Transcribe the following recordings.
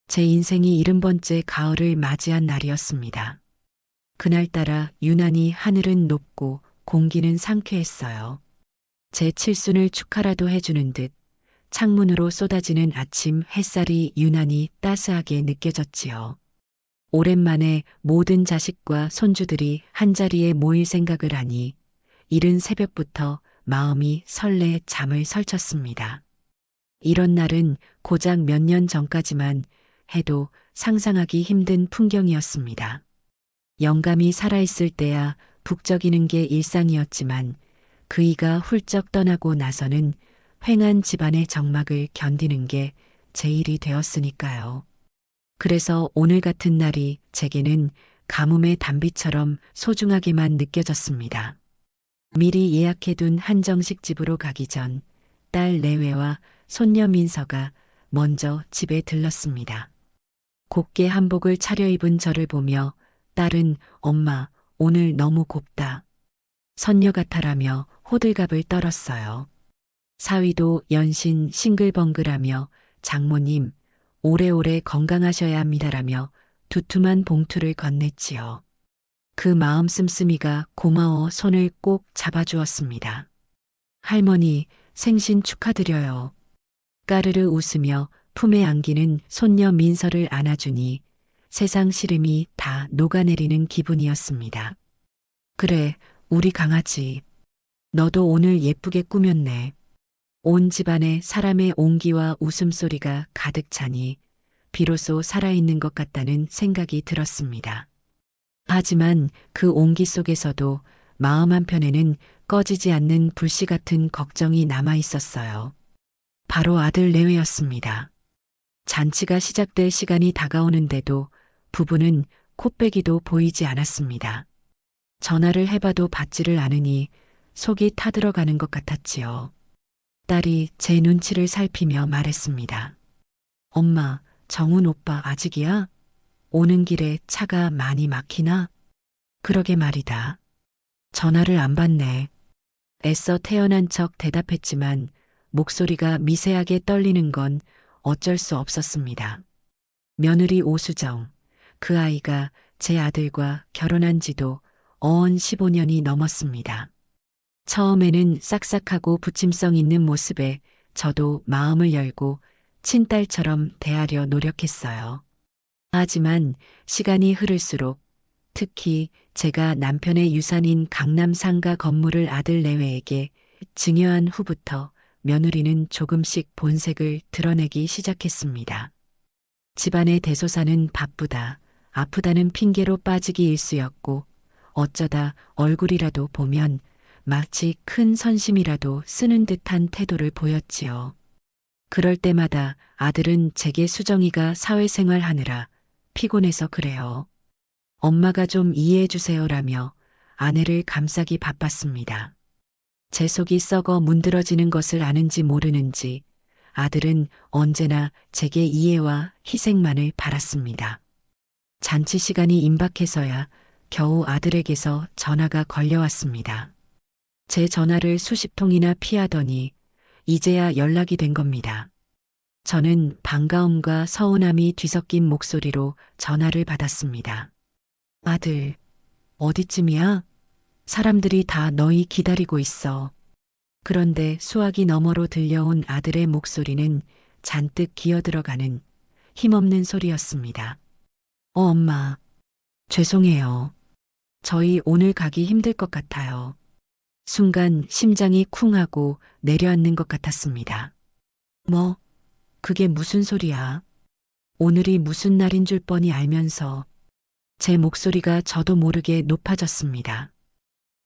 제 인생이 70번째 가을을 맞이한 날이었습니다. 그날따라 유난히 하늘은 높고 공기는 상쾌했어요. 제 칠순을 축하라도 해주는 듯 창문으로 쏟아지는 아침 햇살이 유난히 따스하게 느껴졌지요. 오랜만에 모든 자식과 손주들이 한자리에 모일 생각을 하니 이른 새벽부터 마음이 설레 잠을 설쳤습니다. 이런 날은 고작 몇 년 전까지만 해도 상상하기 힘든 풍경이었습니다. 영감이 살아있을 때야 북적이는 게 일상이었지만 그이가 훌쩍 떠나고 나서는 횡한 집안의 적막을 견디는 게 제 일이 되었으니까요. 그래서 오늘 같은 날이 제게는 가뭄의 단비처럼 소중하게만 느껴졌습니다. 미리 예약해둔 한정식 집으로 가기 전 딸 내외와 손녀 민서가 먼저 집에 들렀습니다. 곱게 한복을 차려입은 저를 보며 딸은 엄마, 오늘 너무 곱다. 선녀 같아라며 호들갑을 떨었어요. 사위도 연신 싱글벙글하며 장모님, 오래오래 건강하셔야 합니다라며 두툼한 봉투를 건넸지요. 그 마음 씀씀이가 고마워 손을 꼭 잡아주었습니다. 할머니, 생신 축하드려요. 까르르 웃으며 품에 안기는 손녀 민서를 안아주니 세상 시름이 다 녹아내리는 기분이었습니다. 그래, 우리 강아지. 너도 오늘 예쁘게 꾸몄네. 온 집안에 사람의 온기와 웃음소리가 가득 차니 비로소 살아있는 것 같다는 생각이 들었습니다. 하지만 그 온기 속에서도 마음 한편에는 꺼지지 않는 불씨 같은 걱정이 남아 있었어요. 바로 아들 내외였습니다. 잔치가 시작될 시간이 다가오는데도 부부는 코빼기도 보이지 않았습니다. 전화를 해봐도 받지를 않으니 속이 타들어가는 것 같았지요. 딸이 제 눈치를 살피며 말했습니다. 엄마, 정훈 오빠 아직이야? 오는 길에 차가 많이 막히나? 그러게 말이다. 전화를 안 받네. 애써 태어난 척 대답했지만 목소리가 미세하게 떨리는 건 어쩔 수 없었습니다. 며느리 오수정, 그 아이가 제 아들과 결혼한 지도 어언 15년이 넘었습니다. 처음에는 싹싹하고 부침성 있는 모습에 저도 마음을 열고 친딸처럼 대하려 노력했어요. 하지만 시간이 흐를수록 특히 제가 남편의 유산인 강남 상가 건물을 아들 내외에게 증여한 후부터 며느리는 조금씩 본색을 드러내기 시작했습니다. 집안의 대소사는 바쁘다, 아프다는 핑계로 빠지기 일쑤였고 어쩌다 얼굴이라도 보면 마치 큰 선심이라도 쓰는 듯한 태도를 보였지요. 그럴 때마다 아들은 제게 수정이가 사회생활 하느라 피곤해서 그래요. 엄마가 좀 이해해 주세요라며 아내를 감싸기 바빴습니다. 제 속이 썩어 문드러지는 것을 아는지 모르는지 아들은 언제나 제게 이해와 희생만을 바랐습니다. 잔치 시간이 임박해서야 겨우 아들에게서 전화가 걸려왔습니다. 제 전화를 수십 통이나 피하더니 이제야 연락이 된 겁니다. 저는 반가움과 서운함이 뒤섞인 목소리로 전화를 받았습니다. 아들, 어디쯤이야? 사람들이 다 너희 기다리고 있어. 그런데 수화기 너머로 들려온 아들의 목소리는 잔뜩 기어들어가는 힘없는 소리였습니다. 엄마, 죄송해요. 저희 오늘 가기 힘들 것 같아요. 순간 심장이 쿵하고 내려앉는 것 같았습니다. 뭐, 그게 무슨 소리야? 오늘이 무슨 날인 줄 뻔히 알면서 제 목소리가 저도 모르게 높아졌습니다.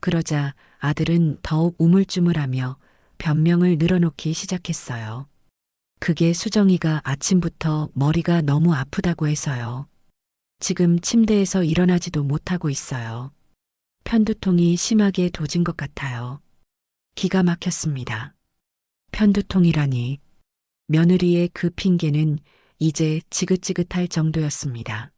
그러자 아들은 더욱 우물쭈물하며 변명을 늘어놓기 시작했어요. 그게 수정이가 아침부터 머리가 너무 아프다고 해서요. 지금 침대에서 일어나지도 못하고 있어요. 편두통이 심하게 도진 것 같아요. 기가 막혔습니다. 편두통이라니. 며느리의 그 핑계는 이제 지긋지긋할 정도였습니다.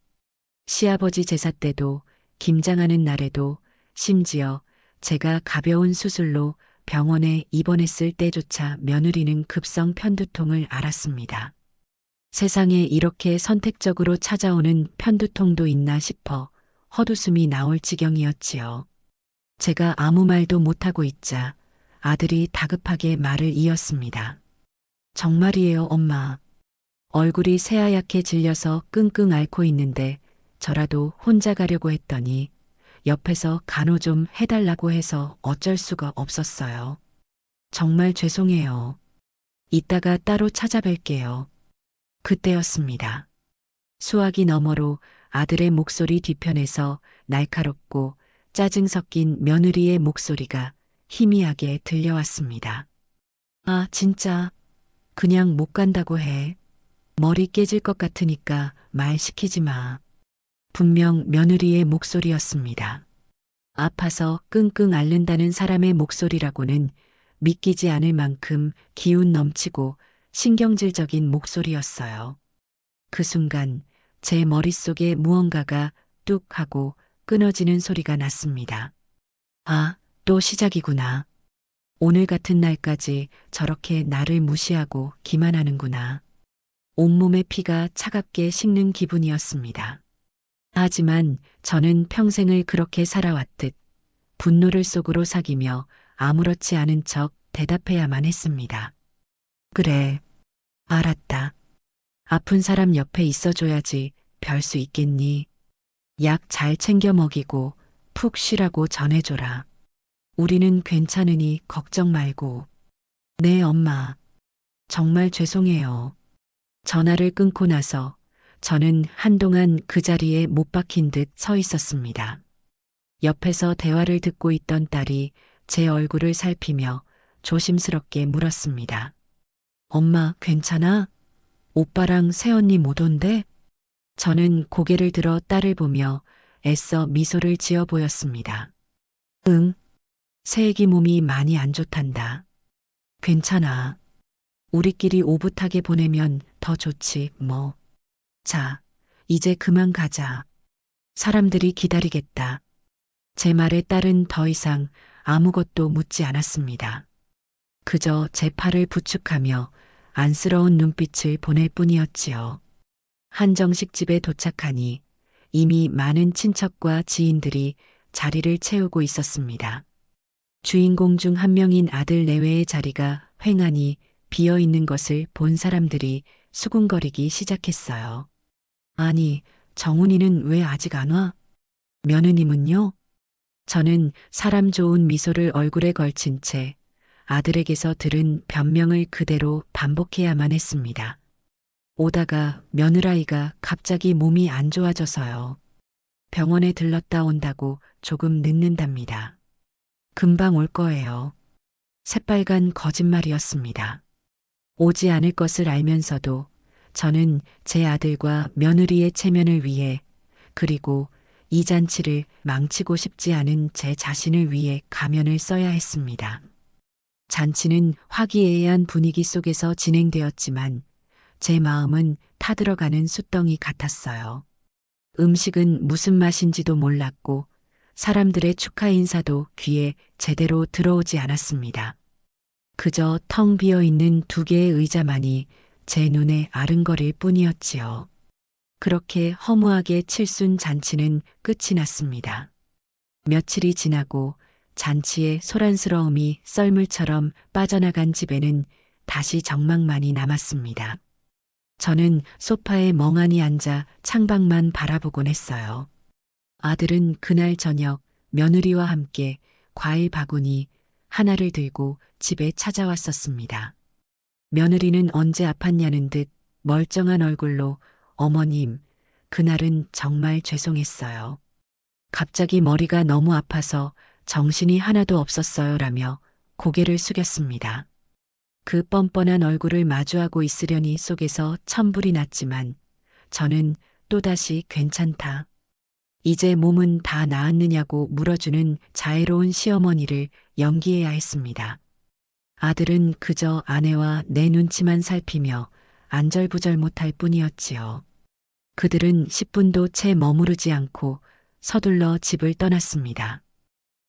시아버지 제사 때도 김장하는 날에도 심지어 제가 가벼운 수술로 병원에 입원했을 때조차 며느리는 급성 편두통을 앓았습니다. 세상에 이렇게 선택적으로 찾아오는 편두통도 있나 싶어 헛웃음이 나올 지경이었지요. 제가 아무 말도 못하고 있자 아들이 다급하게 말을 이었습니다. 정말이에요, 엄마. 얼굴이 새하얗게 질려서 끙끙 앓고 있는데 저라도 혼자 가려고 했더니 옆에서 간호 좀 해달라고 해서 어쩔 수가 없었어요. 정말 죄송해요. 이따가 따로 찾아뵐게요. 그때였습니다. 수화기 너머로 아들의 목소리 뒤편에서 날카롭고 짜증 섞인 며느리의 목소리가 희미하게 들려왔습니다. 아, 진짜. 그냥 못 간다고 해. 머리 깨질 것 같으니까 말 시키지 마. 분명 며느리의 목소리였습니다. 아파서 끙끙 앓는다는 사람의 목소리라고는 믿기지 않을 만큼 기운 넘치고 신경질적인 목소리였어요. 그 순간 제 머릿속에 무언가가 뚝 하고 끊어지는 소리가 났습니다. 아, 또 시작이구나. 오늘 같은 날까지 저렇게 나를 무시하고 기만하는구나. 온몸의 피가 차갑게 식는 기분이었습니다. 하지만 저는 평생을 그렇게 살아왔듯 분노를 속으로 사기며 아무렇지 않은 척 대답해야만 했습니다. 그래, 알았다. 아픈 사람 옆에 있어줘야지 별 수 있겠니? 약 잘 챙겨 먹이고 푹 쉬라고 전해줘라. 우리는 괜찮으니 걱정 말고. 네, 엄마. 정말 죄송해요. 전화를 끊고 나서 저는 한동안 그 자리에 못 박힌 듯 서 있었습니다. 옆에서 대화를 듣고 있던 딸이 제 얼굴을 살피며 조심스럽게 물었습니다. 엄마, 괜찮아? 오빠랑 새언니 못 온대? 저는 고개를 들어 딸을 보며 애써 미소를 지어 보였습니다. 응, 새애기 몸이 많이 안 좋단다. 괜찮아. 우리끼리 오붓하게 보내면 더 좋지, 뭐. 자, 이제 그만 가자. 사람들이 기다리겠다. 제 말에 딸은 더 이상 아무것도 묻지 않았습니다. 그저 제 팔을 부축하며 안쓰러운 눈빛을 보낼 뿐이었지요. 한정식 집에 도착하니 이미 많은 친척과 지인들이 자리를 채우고 있었습니다. 주인공 중 한 명인 아들 내외의 자리가 휑하니 비어 있는 것을 본 사람들이 수군거리기 시작했어요. 아니, 정훈이는 왜 아직 안 와? 며느님은요? 저는 사람 좋은 미소를 얼굴에 걸친 채 아들에게서 들은 변명을 그대로 반복해야만 했습니다. 오다가 며느라이가 갑자기 몸이 안 좋아져서요. 병원에 들렀다 온다고 조금 늦는답니다. 금방 올 거예요. 새빨간 거짓말이었습니다. 오지 않을 것을 알면서도 저는 제 아들과 며느리의 체면을 위해 그리고 이 잔치를 망치고 싶지 않은 제 자신을 위해 가면을 써야 했습니다. 잔치는 화기애애한 분위기 속에서 진행되었지만 제 마음은 타들어가는 숫덩이 같았어요. 음식은 무슨 맛인지도 몰랐고 사람들의 축하 인사도 귀에 제대로 들어오지 않았습니다. 그저 텅 비어 있는 두 개의 의자만이 제 눈에 아른거릴 뿐이었지요. 그렇게 허무하게 칠순 잔치는 끝이 났습니다. 며칠이 지나고 잔치의 소란스러움이 썰물처럼 빠져나간 집에는 다시 정막만이 남았습니다. 저는 소파에 멍하니 앉아 창밖만 바라보곤 했어요. 아들은 그날 저녁 며느리와 함께 과일 바구니 하나를 들고 집에 찾아왔었습니다. 며느리는 언제 아팠냐는 듯 멀쩡한 얼굴로 어머님, 그날은 정말 죄송했어요. 갑자기 머리가 너무 아파서 정신이 하나도 없었어요 라며 고개를 숙였습니다. 그 뻔뻔한 얼굴을 마주하고 있으려니 속에서 천불이 났지만 저는 또다시 괜찮다. 이제 몸은 다 나았느냐고 물어주는 자애로운 시어머니를 연기해야 했습니다. 아들은 그저 아내와 내 눈치만 살피며 안절부절 못할 뿐이었지요. 그들은 10분도 채 머무르지 않고 서둘러 집을 떠났습니다.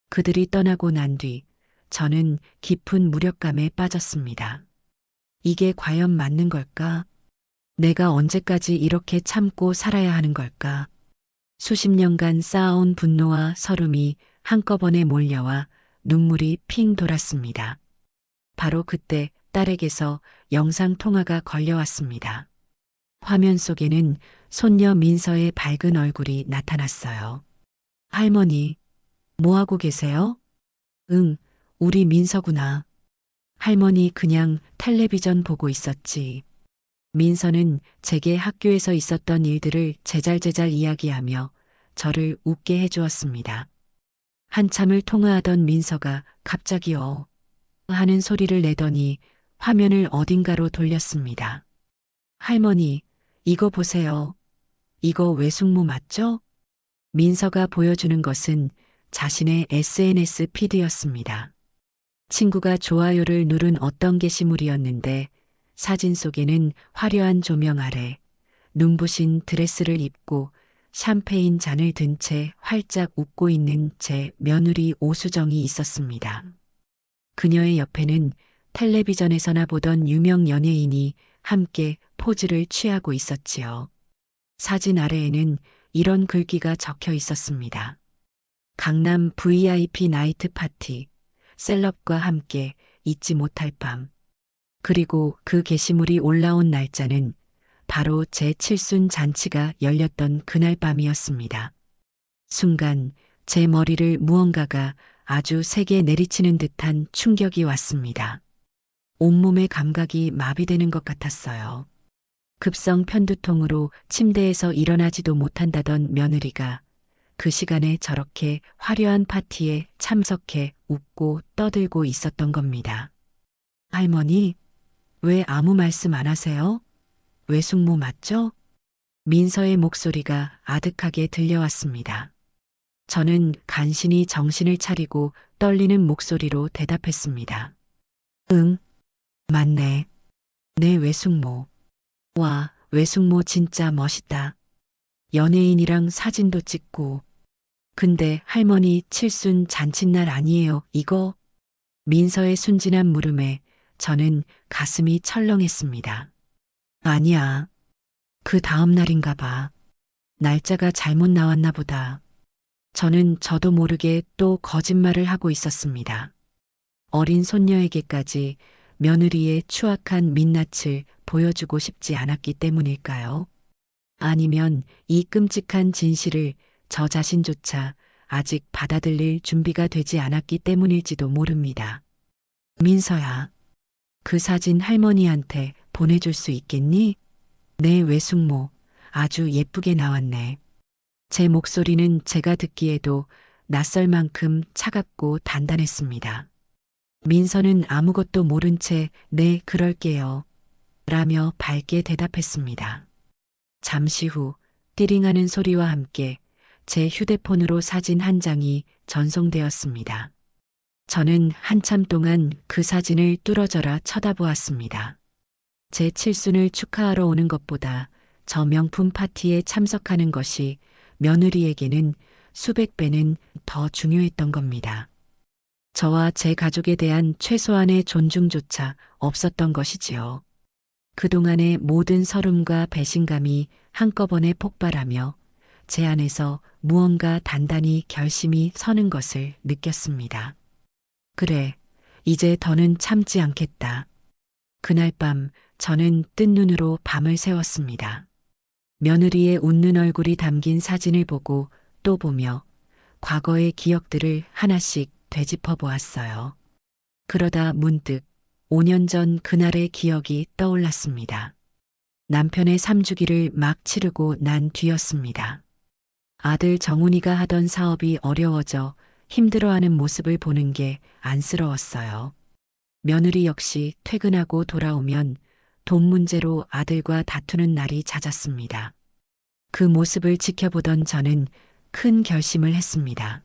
그들이 떠나고 난 뒤 저는 깊은 무력감에 빠졌습니다. 이게 과연 맞는 걸까? 내가 언제까지 이렇게 참고 살아야 하는 걸까? 수십 년간 쌓아온 분노와 서름이 한꺼번에 몰려와 눈물이 핑 돌았습니다. 바로 그때 딸에게서 영상 통화가 걸려왔습니다. 화면 속에는 손녀 민서의 밝은 얼굴이 나타났어요. 할머니, 뭐 하고 계세요? 응, 우리 민서구나. 할머니 그냥 텔레비전 보고 있었지. 민서는 제게 학교에서 있었던 일들을 제잘제잘 이야기하며 저를 웃게 해주었습니다. 한참을 통화하던 민서가 갑자기요 하는 소리를 내더니 화면을 어딘가로 돌렸습니다. 할머니, 이거 보세요. 이거 외숙모 맞죠? 민서가 보여주는 것은 자신의 SNS 피드였습니다. 친구가 좋아요를 누른 어떤 게시물이었는데 사진 속에는 화려한 조명 아래 눈부신 드레스를 입고 샴페인 잔을 든 채 활짝 웃고 있는 제 며느리 오수정이 있었습니다. 그녀의 옆에는 텔레비전에서나 보던 유명 연예인이 함께 포즈를 취하고 있었지요. 사진 아래에는 이런 글귀가 적혀 있었습니다. 강남 VIP 나이트 파티, 셀럽과 함께 잊지 못할 밤. 그리고 그 게시물이 올라온 날짜는 바로 제 칠순 잔치가 열렸던 그날 밤이었습니다. 순간 제 머리를 무언가가 아주 세게 내리치는 듯한 충격이 왔습니다. 온몸의 감각이 마비되는 것 같았어요. 급성 편두통으로 침대에서 일어나지도 못한다던 며느리가 그 시간에 저렇게 화려한 파티에 참석해 웃고 떠들고 있었던 겁니다. 할머니, 왜 아무 말씀 안 하세요? 외숙모 맞죠? 민서의 목소리가 아득하게 들려왔습니다. 저는 간신히 정신을 차리고 떨리는 목소리로 대답했습니다. 응, 맞네. 내 외숙모. 와, 외숙모 진짜 멋있다. 연예인이랑 사진도 찍고. 근데 할머니 칠순 잔칫날 아니에요, 이거? 민서의 순진한 물음에 저는 가슴이 철렁했습니다. 아니야. 그 다음 날인가 봐. 날짜가 잘못 나왔나 보다. 저는 저도 모르게 또 거짓말을 하고 있었습니다. 어린 손녀에게까지 며느리의 추악한 민낯을 보여주고 싶지 않았기 때문일까요? 아니면 이 끔찍한 진실을 저 자신조차 아직 받아들일 준비가 되지 않았기 때문일지도 모릅니다. 민서야, 그 사진 할머니한테 보내줄 수 있겠니? 내 외숙모, 아주 예쁘게 나왔네. 제 목소리는 제가 듣기에도 낯설 만큼 차갑고 단단했습니다. 민서는 아무것도 모른 채 네, 그럴게요. 라며 밝게 대답했습니다. 잠시 후 띠링하는 소리와 함께 제 휴대폰으로 사진 한 장이 전송되었습니다. 저는 한참 동안 그 사진을 뚫어져라 쳐다보았습니다. 제 칠순을 축하하러 오는 것보다 저 명품 파티에 참석하는 것이 며느리에게는 수백 배는 더 중요했던 겁니다. 저와 제 가족에 대한 최소한의 존중조차 없었던 것이지요. 그동안의 모든 서름과 배신감이 한꺼번에 폭발하며 제 안에서 무언가 단단히 결심이 서는 것을 느꼈습니다. 그래, 이제 더는 참지 않겠다. 그날 밤 저는 뜬 눈으로 밤을 새웠습니다. 며느리의 웃는 얼굴이 담긴 사진을 보고 또 보며 과거의 기억들을 하나씩 되짚어 보았어요. 그러다 문득 5년 전 그날의 기억이 떠올랐습니다. 남편의 3주기를 막 치르고 난 뒤였습니다. 아들 정훈이가 하던 사업이 어려워져 힘들어하는 모습을 보는 게 안쓰러웠어요. 며느리 역시 퇴근하고 돌아오면 돈 문제로 아들과 다투는 날이 잦았습니다. 그 모습을 지켜보던 저는 큰 결심을 했습니다.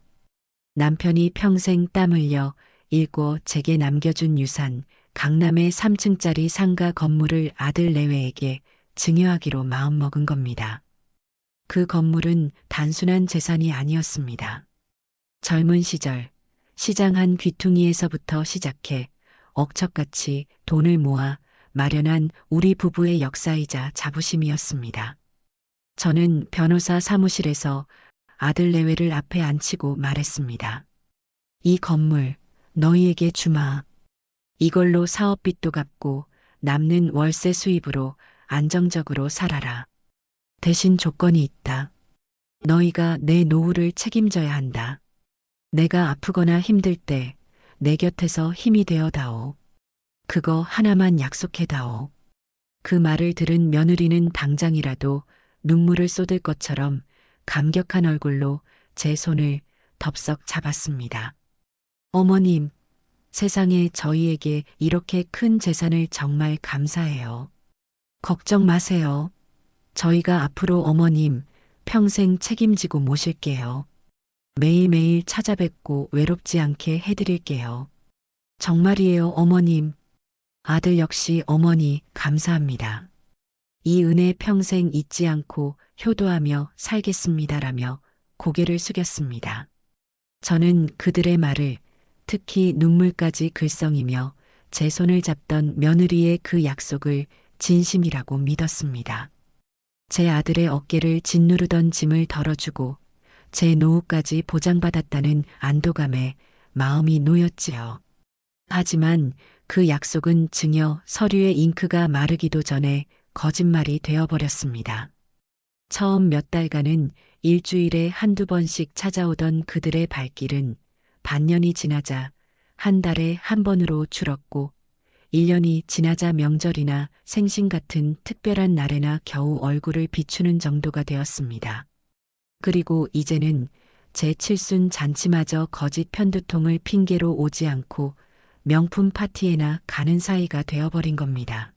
남편이 평생 땀 흘려 일궈 제게 남겨준 유산, 강남의 3층짜리 상가 건물을 아들 내외에게 증여하기로 마음먹은 겁니다. 그 건물은 단순한 재산이 아니었습니다. 젊은 시절 시장 한 귀퉁이에서부터 시작해 억척같이 돈을 모아 마련한 우리 부부의 역사이자 자부심이었습니다. 저는 변호사 사무실에서 아들 내외를 앞에 앉히고 말했습니다. 이 건물 너희에게 주마. 이걸로 사업빚도 갚고 남는 월세 수입으로 안정적으로 살아라. 대신 조건이 있다. 너희가 내 노후를 책임져야 한다. 내가 아프거나 힘들 때 내 곁에서 힘이 되어 다오. 그거 하나만 약속해 다오. 그 말을 들은 며느리는 당장이라도 눈물을 쏟을 것처럼 감격한 얼굴로 제 손을 덥석 잡았습니다. 어머님, 세상에 저희에게 이렇게 큰 재산을 정말 감사해요. 걱정 마세요. 저희가 앞으로 어머님 평생 책임지고 모실게요. 매일매일 찾아뵙고 외롭지 않게 해드릴게요. 정말이에요, 어머님. 아들 역시 어머니 감사합니다. 이 은혜 평생 잊지 않고 효도하며 살겠습니다라며 고개를 숙였습니다. 저는 그들의 말을 특히 눈물까지 글썽이며 제 손을 잡던 며느리의 그 약속을 진심이라고 믿었습니다. 제 아들의 어깨를 짓누르던 짐을 덜어주고 제 노후까지 보장받았다는 안도감에 마음이 놓였지요. 하지만 그 약속은 증여 서류의 잉크가 마르기도 전에 거짓말이 되어버렸습니다. 처음 몇 달간은 일주일에 한두 번씩 찾아오던 그들의 발길은 반년이 지나자 한 달에 한 번으로 줄었고 1년이 지나자 명절이나 생신 같은 특별한 날에나 겨우 얼굴을 비추는 정도가 되었습니다. 그리고 이제는 제 칠순 잔치마저 거짓 편두통을 핑계로 오지 않고 명품 파티에나 가는 사이가 되어버린 겁니다.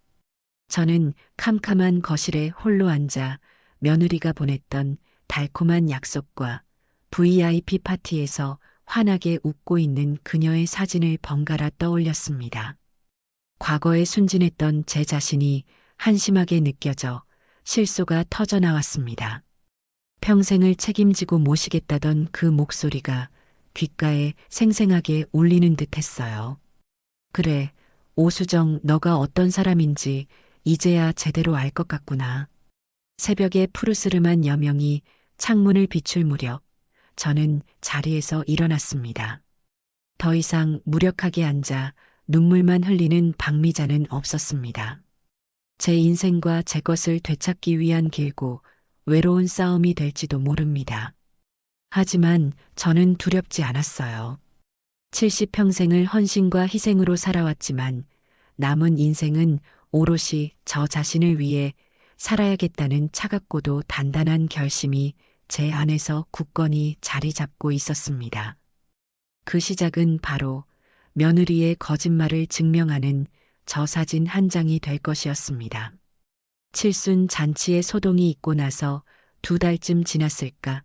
저는 캄캄한 거실에 홀로 앉아 며느리가 보냈던 달콤한 약속과 VIP 파티에서 환하게 웃고 있는 그녀의 사진을 번갈아 떠올렸습니다. 과거에 순진했던 제 자신이 한심하게 느껴져 실소가 터져나왔습니다. 평생을 책임지고 모시겠다던 그 목소리가 귓가에 생생하게 울리는 듯 했어요. 그래, 오수정, 너가 어떤 사람인지 이제야 제대로 알 것 같구나. 새벽의 푸르스름한 여명이 창문을 비출 무렵 저는 자리에서 일어났습니다. 더 이상 무력하게 앉아 눈물만 흘리는 박미자는 없었습니다. 제 인생과 제 것을 되찾기 위한 길고 외로운 싸움이 될지도 모릅니다. 하지만 저는 두렵지 않았어요. 70평생을 헌신과 희생으로 살아왔지만 남은 인생은 오롯이 저 자신을 위해 살아야겠다는 차갑고도 단단한 결심이 제 안에서 굳건히 자리 잡고 있었습니다. 그 시작은 바로 며느리의 거짓말을 증명하는 저 사진 한 장이 될 것이었습니다. 칠순 잔치의 소동이 있고 나서 2달쯤 지났을까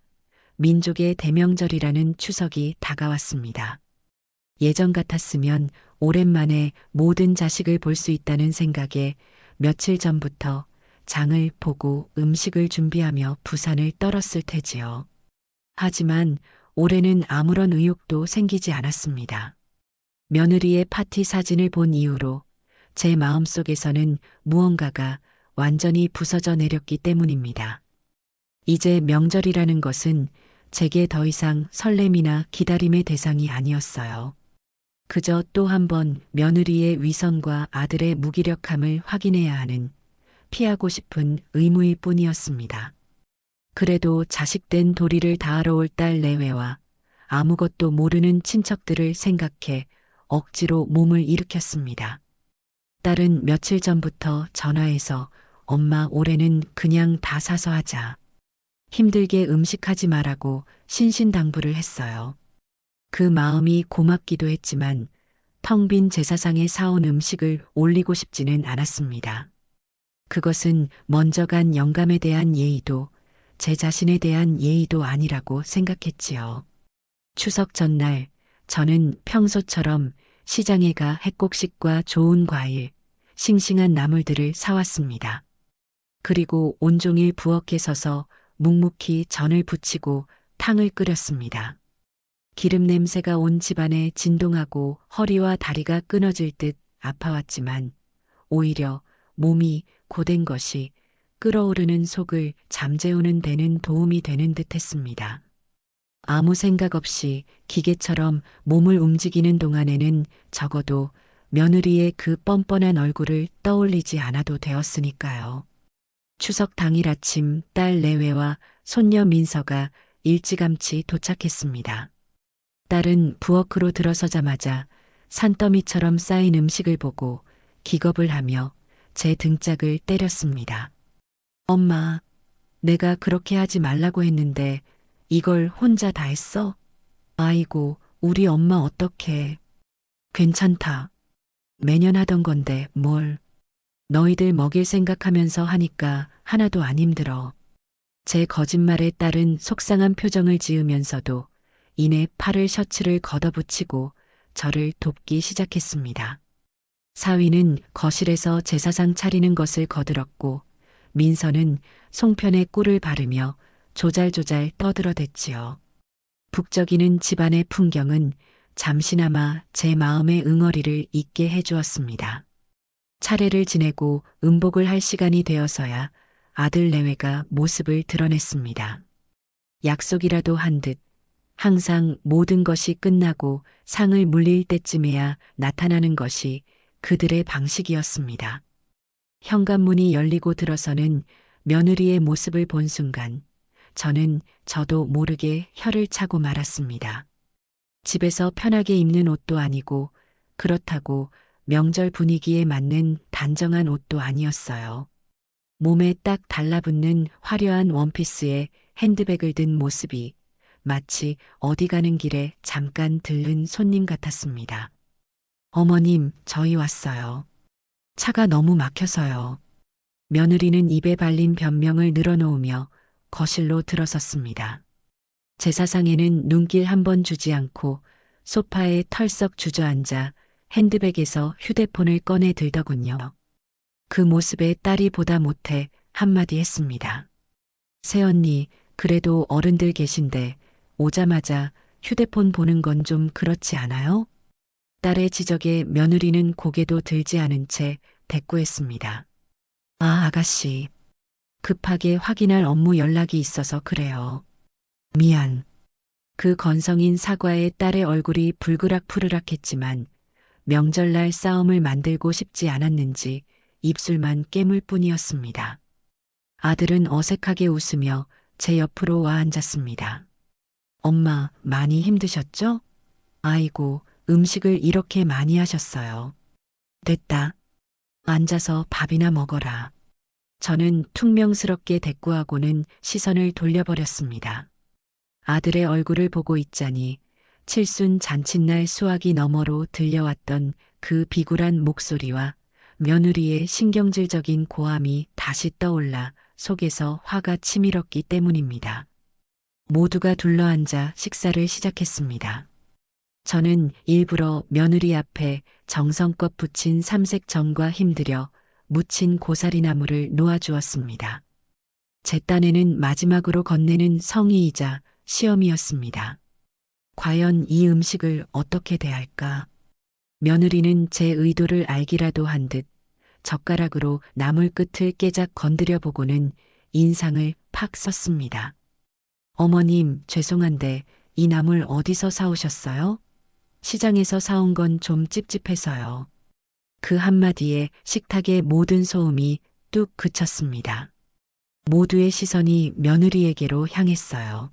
민족의 대명절이라는 추석이 다가왔습니다. 예전 같았으면 오랜만에 모든 자식을 볼 수 있다는 생각에 며칠 전부터 장을 보고 음식을 준비하며 부산을 떨었을 테지요. 하지만 올해는 아무런 의욕도 생기지 않았습니다. 며느리의 파티 사진을 본 이후로 제 마음속에서는 무언가가 완전히 부서져 내렸기 때문입니다. 이제 명절이라는 것은 제게 더 이상 설렘이나 기다림의 대상이 아니었어요. 그저 또 한 번 며느리의 위선과 아들의 무기력함을 확인해야 하는 피하고 싶은 의무일 뿐이었습니다. 그래도 자식된 도리를 다하러 올 딸 내외와 아무것도 모르는 친척들을 생각해 억지로 몸을 일으켰습니다. 딸은 며칠 전부터 전화해서 엄마 올해는 그냥 다 사서 하자. 힘들게 음식하지 말라고 신신당부를 했어요. 그 마음이 고맙기도 했지만 텅 빈 제사상에 사온 음식을 올리고 싶지는 않았습니다. 그것은 먼저 간 영감에 대한 예의도 제 자신에 대한 예의도 아니라고 생각했지요. 추석 전날 저는 평소처럼 시장에 가 핵곡식과 좋은 과일, 싱싱한 나물들을 사왔습니다. 그리고 온종일 부엌에 서서 묵묵히 전을 부치고 탕을 끓였습니다. 기름 냄새가 온 집안에 진동하고 허리와 다리가 끊어질 듯 아파왔지만 오히려 몸이 고된 것이 끓어오르는 속을 잠재우는 데는 도움이 되는 듯 했습니다. 아무 생각 없이 기계처럼 몸을 움직이는 동안에는 적어도 며느리의 그 뻔뻔한 얼굴을 떠올리지 않아도 되었으니까요. 추석 당일 아침 딸 내외와 손녀 민서가 일찌감치 도착했습니다. 딸은 부엌으로 들어서자마자 산더미처럼 쌓인 음식을 보고 기겁을 하며 제 등짝을 때렸습니다. 엄마, 내가 그렇게 하지 말라고 했는데 이걸 혼자 다 했어? 아이고, 우리 엄마 어떡해. 괜찮다. 매년 하던 건데 뭘. 너희들 먹일 생각하면서 하니까 하나도 안 힘들어. 제 거짓말에 따른 속상한 표정을 지으면서도 이내 팔을 셔츠를 걷어붙이고 저를 돕기 시작했습니다. 사위는 거실에서 제사상 차리는 것을 거들었고 민서는 송편에 꿀을 바르며 조잘조잘 떠들어댔지요. 북적이는 집안의 풍경은 잠시나마 제 마음의 응어리를 잊게 해주었습니다. 차례를 지내고 음복을 할 시간이 되어서야 아들 내외가 모습을 드러냈습니다. 약속이라도 한 듯 항상 모든 것이 끝나고 상을 물릴 때쯤에야 나타나는 것이 그들의 방식이었습니다. 현관문이 열리고 들어서는 며느리의 모습을 본 순간 저는 저도 모르게 혀를 차고 말았습니다. 집에서 편하게 입는 옷도 아니고 그렇다고 명절 분위기에 맞는 단정한 옷도 아니었어요. 몸에 딱 달라붙는 화려한 원피스에 핸드백을 든 모습이 마치 어디 가는 길에 잠깐 들른 손님 같았습니다. 어머님, 저희 왔어요. 차가 너무 막혀서요. 며느리는 입에 발린 변명을 늘어놓으며 거실로 들어섰습니다. 제사상에는 눈길 한 번 주지 않고 소파에 털썩 주저앉아 핸드백에서 휴대폰을 꺼내 들더군요. 그 모습에 딸이 보다 못해 한마디 했습니다. 새언니, 그래도 어른들 계신데 오자마자 휴대폰 보는 건 좀 그렇지 않아요? 딸의 지적에 며느리는 고개도 들지 않은 채 대꾸했습니다. 아, 아가씨. 급하게 확인할 업무 연락이 있어서 그래요. 미안. 그 건성인 사과에 딸의 얼굴이 불그락푸르락했지만 명절날 싸움을 만들고 싶지 않았는지 입술만 깨물 뿐이었습니다. 아들은 어색하게 웃으며 제 옆으로 와 앉았습니다. 엄마, 많이 힘드셨죠? 아이고, 음식을 이렇게 많이 하셨어요. 됐다. 앉아서 밥이나 먹어라. 저는 퉁명스럽게 대꾸하고는 시선을 돌려버렸습니다. 아들의 얼굴을 보고 있자니 칠순 잔칫날 수화기 너머로 들려왔던 그 비굴한 목소리와 며느리의 신경질적인 고함이 다시 떠올라 속에서 화가 치밀었기 때문입니다. 모두가 둘러앉아 식사를 시작했습니다. 저는 일부러 며느리 앞에 정성껏 부친 삼색전과 힘들여 무친 고사리나물을 놓아주었습니다. 제 딴에는 마지막으로 건네는 성의이자 시험이었습니다. 과연 이 음식을 어떻게 대할까? 며느리는 제 의도를 알기라도 한 듯 젓가락으로 나물 끝을 깨작 건드려 보고는 인상을 팍 썼습니다. 어머님, 죄송한데 이 나물 어디서 사오셨어요? 시장에서 사온 건 좀 찝찝해서요. 그 한마디에 식탁의 모든 소음이 뚝 그쳤습니다. 모두의 시선이 며느리에게로 향했어요.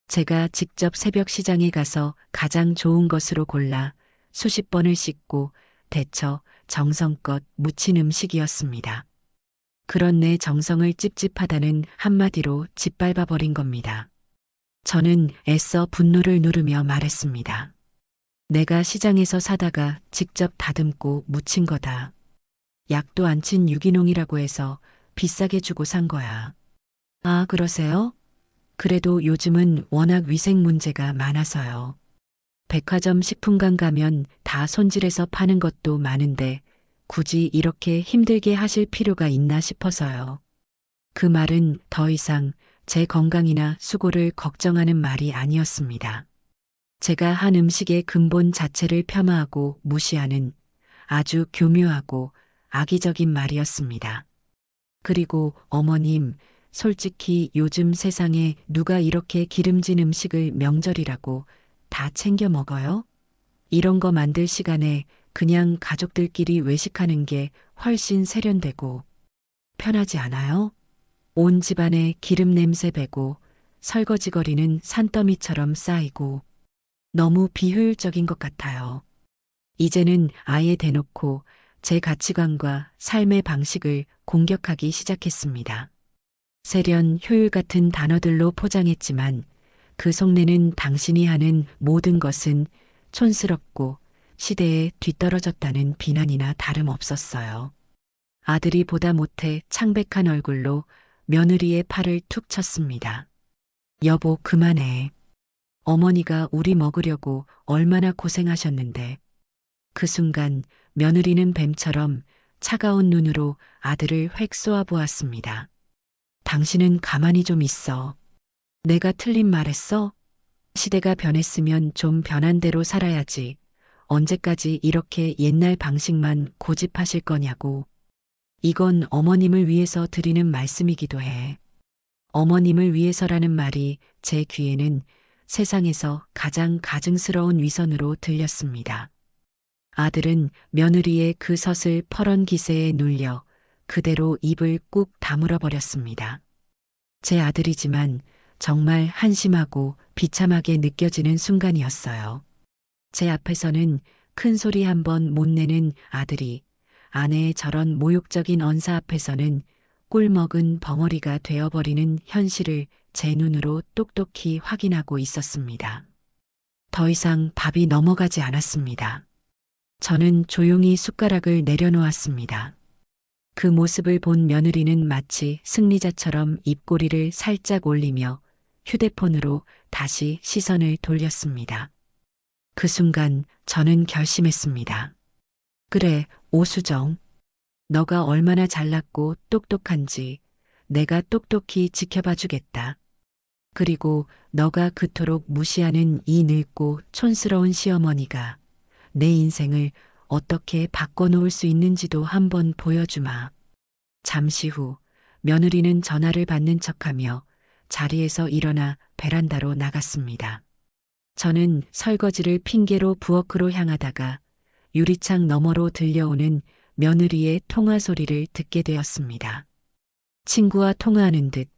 제가 직접 새벽 시장에 가서 가장 좋은 것으로 골라 수십 번을 씻고 데쳐 정성껏 무친 음식이었습니다. 그런 내 정성을 찝찝하다는 한마디로 짓밟아 버린 겁니다. 저는 애써 분노를 누르며 말했습니다. 내가 시장에서 사다가 직접 다듬고 무친 거다. 약도 안 친 유기농이라고 해서 비싸게 주고 산 거야. 아, 그러세요? 그래도 요즘은 워낙 위생 문제가 많아서요. 백화점 식품관 가면 다 손질해서 파는 것도 많은데 굳이 이렇게 힘들게 하실 필요가 있나 싶어서요. 그 말은 더 이상 제 건강이나 수고를 걱정하는 말이 아니었습니다. 제가 한 음식의 근본 자체를 폄하하고 무시하는 아주 교묘하고 악의적인 말이었습니다. 그리고 어머님, 솔직히 요즘 세상에 누가 이렇게 기름진 음식을 명절이라고 다 챙겨 먹어요? 이런 거 만들 시간에 그냥 가족들끼리 외식하는 게 훨씬 세련되고 편하지 않아요? 온 집안에 기름 냄새 배고 설거지거리는 산더미처럼 쌓이고 너무 비효율적인 것 같아요. 이제는 아예 대놓고 제 가치관과 삶의 방식을 공격하기 시작했습니다. 세련, 효율 같은 단어들로 포장했지만 그 속내는 당신이 하는 모든 것은 촌스럽고 시대에 뒤떨어졌다는 비난이나 다름없었어요. 아들이 보다 못해 창백한 얼굴로 며느리의 팔을 툭 쳤습니다. 여보, 그만해. 어머니가 우리 먹으려고 얼마나 고생하셨는데. 그 순간 며느리는 뱀처럼 차가운 눈으로 아들을 획 쏘아보았습니다. 당신은 가만히 좀 있어. 내가 틀린 말했어? 시대가 변했으면 좀 변한 대로 살아야지. 언제까지 이렇게 옛날 방식만 고집하실 거냐고. 이건 어머님을 위해서 드리는 말씀이기도 해. 어머님을 위해서라는 말이 제 귀에는 세상에서 가장 가증스러운 위선으로 들렸습니다. 아들은 며느리의 그 서슬 퍼런 기세에 눌려 그대로 입을 꾹 다물어 버렸습니다. 제 아들이지만 정말 한심하고 비참하게 느껴지는 순간이었어요. 제 앞에서는 큰 소리 한 번 못 내는 아들이 아내의 저런 모욕적인 언사 앞에서는 꿀먹은 벙어리가 되어버리는 현실을 제 눈으로 똑똑히 확인하고 있었습니다. 더 이상 밥이 넘어가지 않았습니다. 저는 조용히 숟가락을 내려놓았습니다. 그 모습을 본 며느리는 마치 승리자처럼 입꼬리를 살짝 올리며 휴대폰으로 다시 시선을 돌렸습니다. 그 순간 저는 결심했습니다. 그래, 오수정. 너가 얼마나 잘났고 똑똑한지 내가 똑똑히 지켜봐 주겠다. 그리고 너가 그토록 무시하는 이 늙고 촌스러운 시어머니가 내 인생을 어떻게 바꿔놓을 수 있는지도 한번 보여주마. 잠시 후 며느리는 전화를 받는 척하며 자리에서 일어나 베란다로 나갔습니다. 저는 설거지를 핑계로 부엌으로 향하다가 유리창 너머로 들려오는 며느리의 통화 소리를 듣게 되었습니다. 친구와 통화하는 듯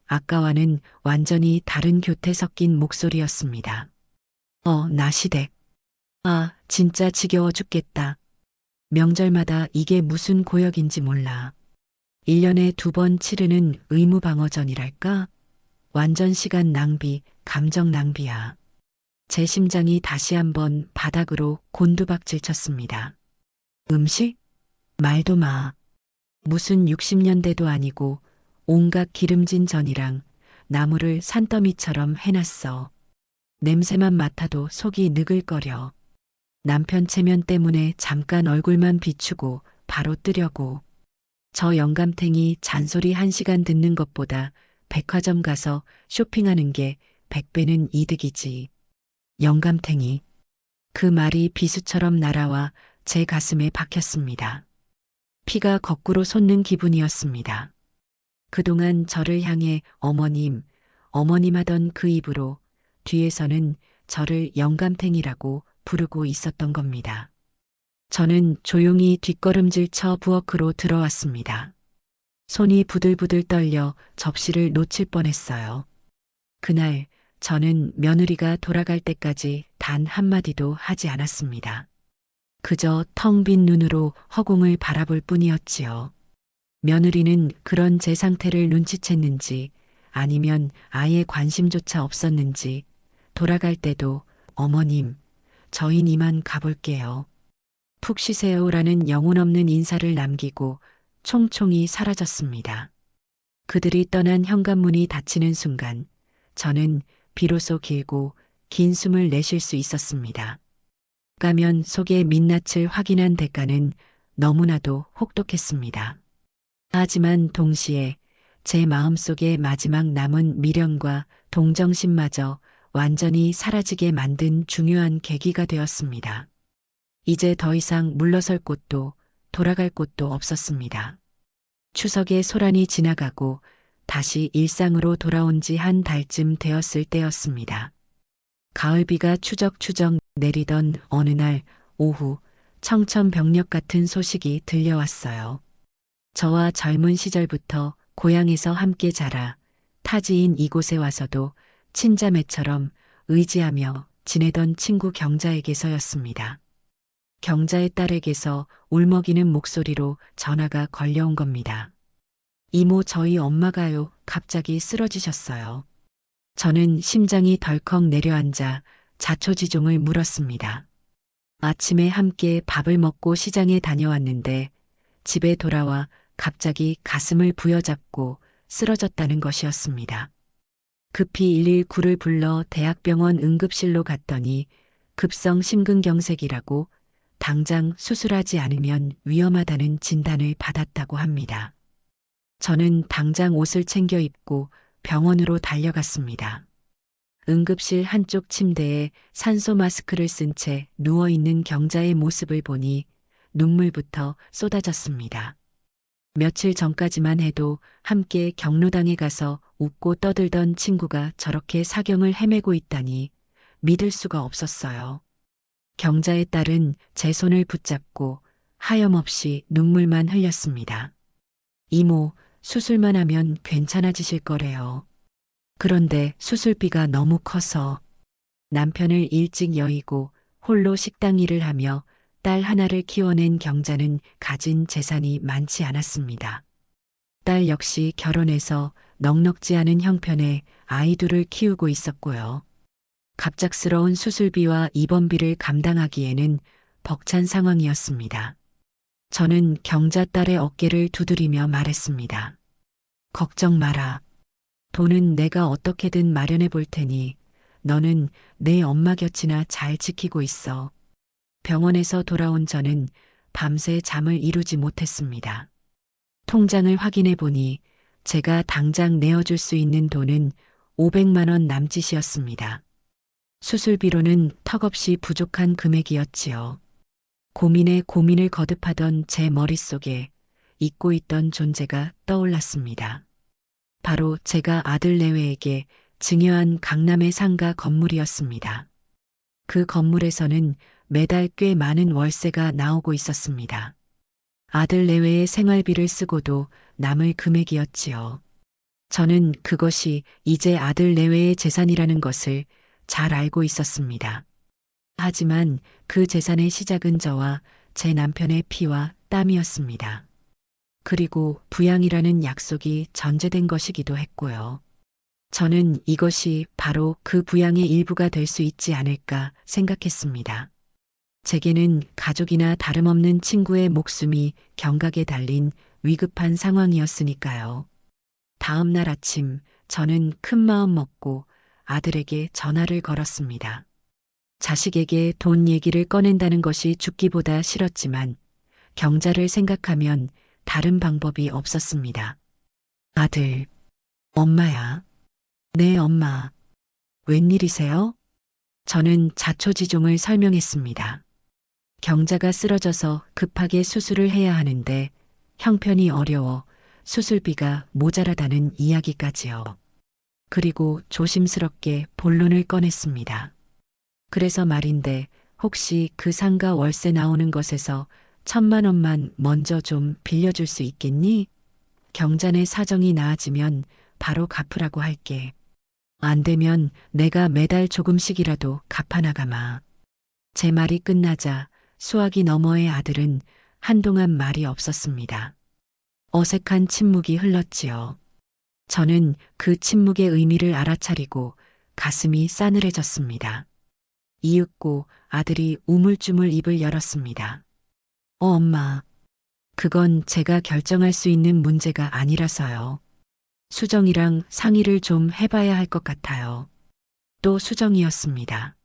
아까와는 완전히 다른 교태 섞인 목소리였습니다. 나 시댁. 아, 진짜 지겨워 죽겠다. 명절마다 이게 무슨 고역인지 몰라. 1년에 2번 치르는 의무방어전이랄까? 완전 시간 낭비, 감정 낭비야. 제 심장이 다시 한번 바닥으로 곤두박질 쳤습니다. 음식? 말도 마. 무슨 60년대도 아니고 온갖 기름진 전이랑 나물을 산더미처럼 해놨어. 냄새만 맡아도 속이 느글거려. 남편 체면 때문에 잠깐 얼굴만 비추고 바로 뜨려고. 저 영감탱이 잔소리 1시간 듣는 것보다 백화점 가서 쇼핑하는 게 100배는 이득이지. 영감탱이. 그 말이 비수처럼 날아와 제 가슴에 박혔습니다. 피가 거꾸로 솟는 기분이었습니다. 그동안 저를 향해 어머님, 어머님 하던 그 입으로 뒤에서는 저를 영감탱이라고 부르고 있었던 겁니다. 저는 조용히 뒷걸음질 쳐 부엌으로 들어왔습니다. 손이 부들부들 떨려 접시를 놓칠 뻔했어요. 그날 저는 며느리가 돌아갈 때까지 단 한마디도 하지 않았습니다. 그저 텅 빈 눈으로 허공을 바라볼 뿐이었지요. 며느리는 그런 제 상태를 눈치챘는지 아니면 아예 관심조차 없었는지 돌아갈 때도 어머님, 저흰 이만 가볼게요. 푹 쉬세요라는 영혼 없는 인사를 남기고 총총히 사라졌습니다. 그들이 떠난 현관문이 닫히는 순간 저는 비로소 길고 긴 숨을 내쉴 수 있었습니다. 가면 속의 민낯을 확인한 대가는 너무나도 혹독했습니다. 하지만 동시에 제 마음속의 마지막 남은 미련과 동정심마저 완전히 사라지게 만든 중요한 계기가 되었습니다. 이제 더 이상 물러설 곳도 돌아갈 곳도 없었습니다. 추석에 소란이 지나가고 다시 일상으로 돌아온 지 한 달쯤 되었을 때였습니다. 가을비가 추적추적 내리던 어느 날 오후 청천벽력 같은 소식이 들려왔어요. 저와 젊은 시절부터 고향에서 함께 자라 타지인 이곳에 와서도 친자매처럼 의지하며 지내던 친구 경자에게서였습니다. 경자의 딸에게서 울먹이는 목소리로 전화가 걸려온 겁니다. 이모, 저희 엄마가요, 갑자기 쓰러지셨어요. 저는 심장이 덜컥 내려앉아 자초지종을 물었습니다. 아침에 함께 밥을 먹고 시장에 다녀왔는데 집에 돌아와 갑자기 가슴을 부여잡고 쓰러졌다는 것이었습니다. 급히 119를 불러 대학병원 응급실로 갔더니 급성 심근경색이라고 당장 수술하지 않으면 위험하다는 진단을 받았다고 합니다. 저는 당장 옷을 챙겨 입고 병원으로 달려갔습니다. 응급실 한쪽 침대에 산소 마스크를 쓴 채 누워있는 경자의 모습을 보니 눈물부터 쏟아졌습니다. 며칠 전까지만 해도 함께 경로당에 가서 웃고 떠들던 친구가 저렇게 사경을 헤매고 있다니 믿을 수가 없었어요. 경자의 딸은 제 손을 붙잡고 하염없이 눈물만 흘렸습니다. 이모, 수술만 하면 괜찮아지실 거래요. 그런데 수술비가 너무 커서 남편을 일찍 여의고 홀로 식당 일을 하며 딸 하나를 키워낸 경자는 가진 재산이 많지 않았습니다. 딸 역시 결혼해서 넉넉지 않은 형편에 아이 둘을 키우고 있었고요. 갑작스러운 수술비와 입원비를 감당하기에는 벅찬 상황이었습니다. 저는 경자 딸의 어깨를 두드리며 말했습니다. 걱정 마라. 돈은 내가 어떻게든 마련해 볼 테니 너는 내 엄마 곁이나 잘 지키고 있어. 병원에서 돌아온 저는 밤새 잠을 이루지 못했습니다. 통장을 확인해 보니 제가 당장 내어줄 수 있는 돈은 500만 원 남짓이었습니다. 수술비로는 턱없이 부족한 금액이었지요. 고민에 고민을 거듭하던 제 머릿속에 잊고 있던 존재가 떠올랐습니다. 바로 제가 아들 내외에게 증여한 강남의 상가 건물이었습니다. 그 건물에서는 매달 꽤 많은 월세가 나오고 있었습니다. 아들 내외의 생활비를 쓰고도 남을 금액이었지요. 저는 그것이 이제 아들 내외의 재산이라는 것을 잘 알고 있었습니다. 하지만 그 재산의 시작은 저와 제 남편의 피와 땀이었습니다. 그리고 부양이라는 약속이 전제된 것이기도 했고요. 저는 이것이 바로 그 부양의 일부가 될 수 있지 않을까 생각했습니다. 제게는 가족이나 다름없는 친구의 목숨이 경각에 달린 위급한 상황이었으니까요. 다음 날 아침 저는 큰 마음 먹고 아들에게 전화를 걸었습니다. 자식에게 돈 얘기를 꺼낸다는 것이 죽기보다 싫었지만 경자를 생각하면 다른 방법이 없었습니다. 아들, 엄마야. 네, 엄마. 웬일이세요? 저는 자초지종을 설명했습니다. 경자가 쓰러져서 급하게 수술을 해야 하는데 형편이 어려워 수술비가 모자라다는 이야기까지요. 그리고 조심스럽게 본론을 꺼냈습니다. 그래서 말인데 혹시 그 상가 월세 나오는 것에서 1,000만 원만 먼저 좀 빌려줄 수 있겠니? 경자네 사정이 나아지면 바로 갚으라고 할게. 안 되면 내가 매달 조금씩이라도 갚아나가마. 제 말이 끝나자 수화기 너머의 아들은 한동안 말이 없었습니다. 어색한 침묵이 흘렀지요. 저는 그 침묵의 의미를 알아차리고 가슴이 싸늘해졌습니다. 이윽고 아들이 우물쭈물 입을 열었습니다. 엄마. 그건 제가 결정할 수 있는 문제가 아니라서요. 수정이랑 상의를 좀 해봐야 할 것 같아요. 또 수정이었습니다.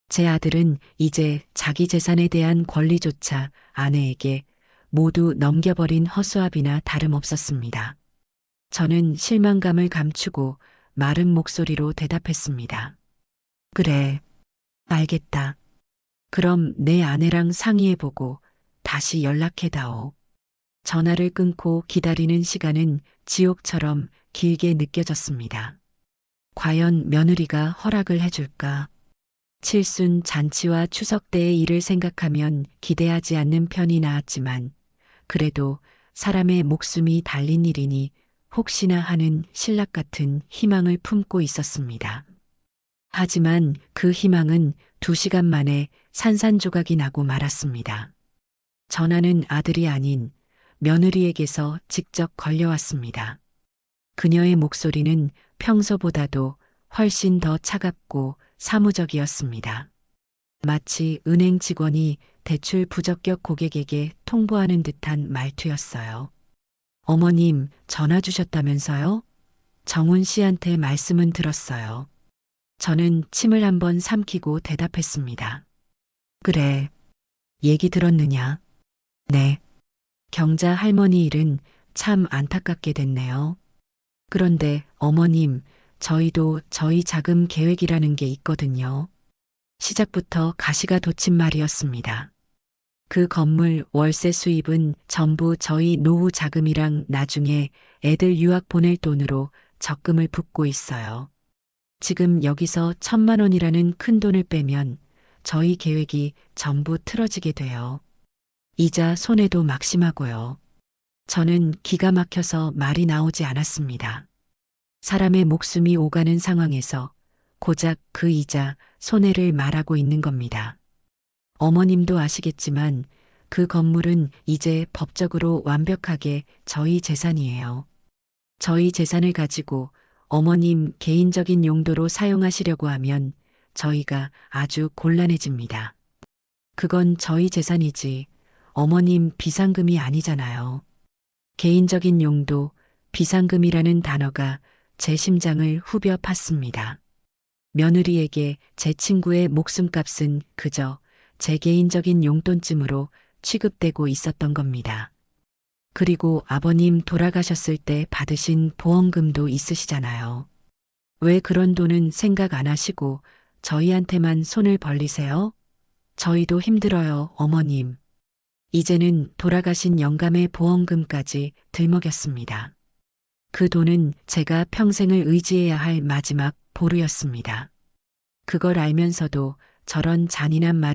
제 아들은 이제 자기 재산에 대한 권리조차 아내에게 모두 넘겨버린 허수아비나 다름없었습니다. 저는 실망감을 감추고 마른 목소리로 대답했습니다. 그래, 알겠다. 그럼 내 아내랑 상의해보고 다시 연락해다오. 전화를 끊고 기다리는 시간은 지옥처럼 길게 느껴졌습니다. 과연 며느리가 허락을 해줄까? 칠순 잔치와 추석 때의 일을 생각하면 기대하지 않는 편이 나았지만 그래도 사람의 목숨이 달린 일이니 혹시나 하는 신락 같은 희망을 품고 있었습니다. 하지만 그 희망은 2시간 만에 산산조각이 나고 말았습니다. 전화는 아들이 아닌 며느리에게서 직접 걸려왔습니다. 그녀의 목소리는 평소보다도 훨씬 더 차갑고 사무적이었습니다. 마치 은행 직원이 대출 부적격 고객에게 통보하는 듯한 말투였어요. 어머님, 전화 주셨다면서요? 정훈 씨한테 말씀은 들었어요. 저는 침을 한번 삼키고 대답했습니다. 그래. 얘기 들었느냐? 네. 경자 할머니 일은 참 안타깝게 됐네요. 그런데 어머님, 저희도 저희 자금 계획이라는 게 있거든요. 시작부터 가시가 돋친 말이었습니다. 그 건물 월세 수입은 전부 저희 노후 자금이랑 나중에 애들 유학 보낼 돈으로 적금을 붓고 있어요. 지금 여기서 1,000만 원이라는 큰 돈을 빼면 저희 계획이 전부 틀어지게 돼요. 이자 손해도 막심하고요. 저는 기가 막혀서 말이 나오지 않았습니다. 사람의 목숨이 오가는 상황에서 고작 그 이자 손해를 말하고 있는 겁니다. 어머님도 아시겠지만 그 건물은 이제 법적으로 완벽하게 저희 재산이에요. 저희 재산을 가지고 어머님 개인적인 용도로 사용하시려고 하면 저희가 아주 곤란해집니다. 그건 저희 재산이지 어머님 비상금이 아니잖아요. 개인적인 용도, 비상금이라는 단어가 제 심장을 후벼 팠습니다. 며느리에게 제 친구의 목숨값은 그저 제 개인적인 용돈쯤으로 취급되고 있었던 겁니다. 그리고 아버님 돌아가셨을 때 받으신 보험금도 있으시잖아요. 왜 그런 돈은 생각 안 하시고 저희한테만 손을 벌리세요? 저희도 힘들어요, 어머님. 이제는 돌아가신 영감의 보험금까지 들먹였습니다. 그 돈은 제가 평생을 의지해야 할 마지막 보루였습니다. 그걸 알면서도 저런 잔인한 말